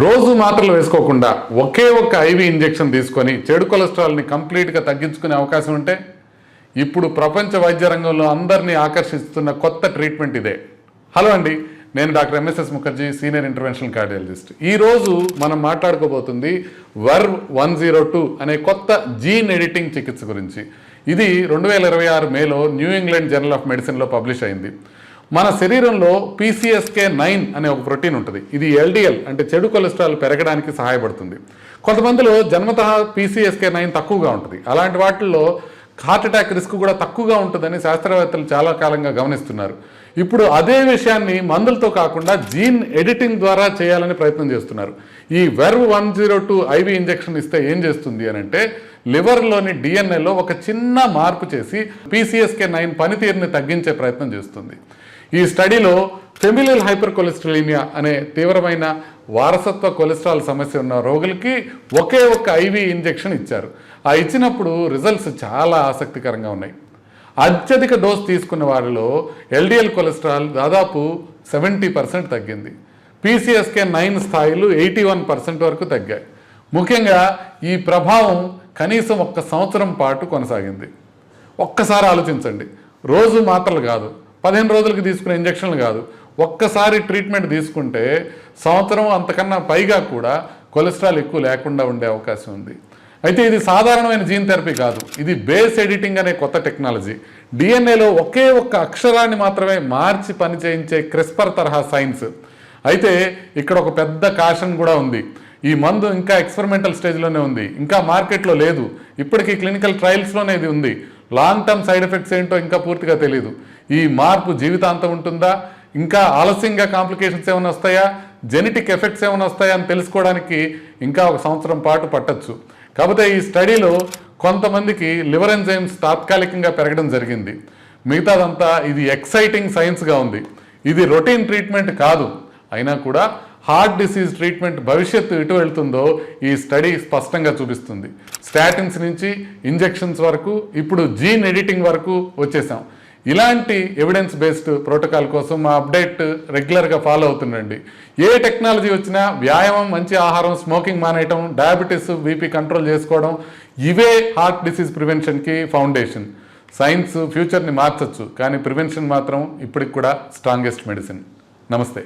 రోజు మాత్రలు వేసుకోకుండా ఒకే ఒక్క ఐవి ఇంజెక్షన్ తీసుకొని చెడు కొలెస్ట్రాల్ని కంప్లీట్గా తగ్గించుకునే అవకాశం ఉంటే ఇప్పుడు ప్రపంచ వైద్య రంగంలో అందరినీ ఆకర్షిస్తున్న కొత్త ట్రీట్మెంట్ ఇదే. హలో అండి, నేను doctor MSS Mukherjee, senior interventional cardiologist. ఈరోజు మనం మాట్లాడుకోబోతుంది VERV-102 అనే కొత్త జీన్ ఎడిటింగ్ చికిత్స గురించి. ఇది 2026 మేలో న్యూ ఇంగ్లాండ్ జర్నల్ ఆఫ్ మెడిసిన్లో పబ్లిష్ అయింది. మన శరీరంలో PCSK9 అనే ఒక ప్రోటీన్ ఉంటుంది. ఇది LDL అంటే చెడు కొలెస్ట్రాల్ పెరగడానికి సహాయపడుతుంది. కొంతమందిలో జన్మతః PCSK9 తక్కువగా ఉంటుంది. అలాంటి వాటిల్లో హార్ట్ అటాక్ రిస్క్ కూడా తక్కువగా ఉంటుందని శాస్త్రవేత్తలు చాలా కాలంగా గమనిస్తున్నారు. ఇప్పుడు అదే విషయాన్ని మందులతో కాకుండా జీన్ ఎడిటింగ్ ద్వారా చేయాలని ప్రయత్నం చేస్తున్నారు. ఈ VERV-102 ఐవి ఇంజెక్షన్ ఇస్తే ఏం చేస్తుంది అని అంటే, లివర్లోని డిఎన్ఏలో ఒక చిన్న మార్పు చేసి PCSK9 పనితీరుని తగ్గించే ప్రయత్నం చేస్తుంది. ఈ స్టడీలో ఫెమిలియల్ హైపర్ కొలెస్ట్రాలీమియా అనే తీవ్రమైన వారసత్వ కొలెస్ట్రాల్ సమస్య ఉన్న రోగులకి ఒకే ఒక్క ఐవి ఇంజెక్షన్ ఇచ్చారు. ఆ ఇచ్చినప్పుడు రిజల్ట్స్ చాలా ఆసక్తికరంగా ఉన్నాయి. అత్యధిక డోస్ తీసుకున్న వారిలో LDL కొలెస్ట్రాల్ దాదాపు 70% తగ్గింది. PCSK9 స్థాయిలు 81% వరకు తగ్గాయి. ముఖ్యంగా ఈ ప్రభావం కనీసం 1 సంవత్సరం పాటు కొనసాగింది. ఒక్కసారి ఆలోచించండి, రోజు మాత్రలు కాదు, 15 రోజులకి తీసుకునే ఇంజక్షన్లు కాదు, ఒక్కసారి ట్రీట్మెంట్ తీసుకుంటే సంవత్సరం అంతకన్నా పైగా కూడా కొలెస్ట్రాల్ ఎక్కువ లేకుండా ఉండే అవకాశం ఉంది. అయితే ఇది సాధారణమైన జీన్ థెరపీ కాదు, ఇది బేస్ ఎడిటింగ్ అనే కొత్త టెక్నాలజీ. డిఎన్ఏలో ఒకే ఒక్క అక్షరాన్ని మాత్రమే మార్చి పనిచేయించే క్రిస్పర్ తరహా సైన్స్. అయితే ఇక్కడ ఒక పెద్ద కాషన్ కూడా ఉంది. ఈ మందు ఇంకా ఎక్స్పెరిమెంటల్ స్టేజ్లోనే ఉంది, ఇంకా మార్కెట్లో లేదు. ఇప్పటికీ క్లినికల్ ట్రయల్స్లోనే ఇది ఉంది. లాంగ్ టర్మ్ సైడ్ ఎఫెక్ట్స్ ఏంటో ఇంకా పూర్తిగా తెలియదు. ఈ మార్పు జీవితాంతం ఉంటుందా, ఇంకా ఆలస్యంగా కాంప్లికేషన్స్ ఏమైనా వస్తాయా, జెనెటిక్ ఎఫెక్ట్స్ ఏమైనా వస్తాయా అని తెలుసుకోవడానికి ఇంకా 1 సంవత్సరం పాటు పట్టచ్చు. కాకపోతే ఈ స్టడీలో కొంతమందికి లివర్ ఎంజైమ్స్ తాత్కాలికంగా పెరగడం జరిగింది. మిగతాదంతా ఇది ఎక్సైటింగ్ సైన్స్గా ఉంది. ఇది రొటీన్ ట్రీట్మెంట్ కాదు. అయినా కూడా హార్ట్ డిసీజ్ ట్రీట్మెంట్ భవిష్యత్తు ఎటు వెళ్తుందో ఈ స్టడీ స్పష్టంగా చూపిస్తుంది. స్టాటిన్స్ నుంచి ఇంజెక్షన్స్ వరకు, ఇప్పుడు జీన్ ఎడిటింగ్ వరకు వచ్చేసాం. ఇలాంటి ఎవిడెన్స్ బేస్డ్ ప్రోటోకాల్ కోసం మా అప్డేట్ రెగ్యులర్గా ఫాలో అవుతుండండి. ఏ టెక్నాలజీ వచ్చినా వ్యాయామం, మంచి ఆహారం, స్మోకింగ్ మానేయటం, డయాబెటీస్, బీపీ కంట్రోల్ చేసుకోవడం, ఇవే హార్ట్ డిసీజ్ ప్రివెన్షన్కి ఫౌండేషన్. సైన్స్ ఫ్యూచర్ని మార్చచ్చు, కానీ ప్రివెన్షన్ మాత్రం ఇప్పటికి కూడా స్ట్రాంగెస్ట్ మెడిసిన్. నమస్తే.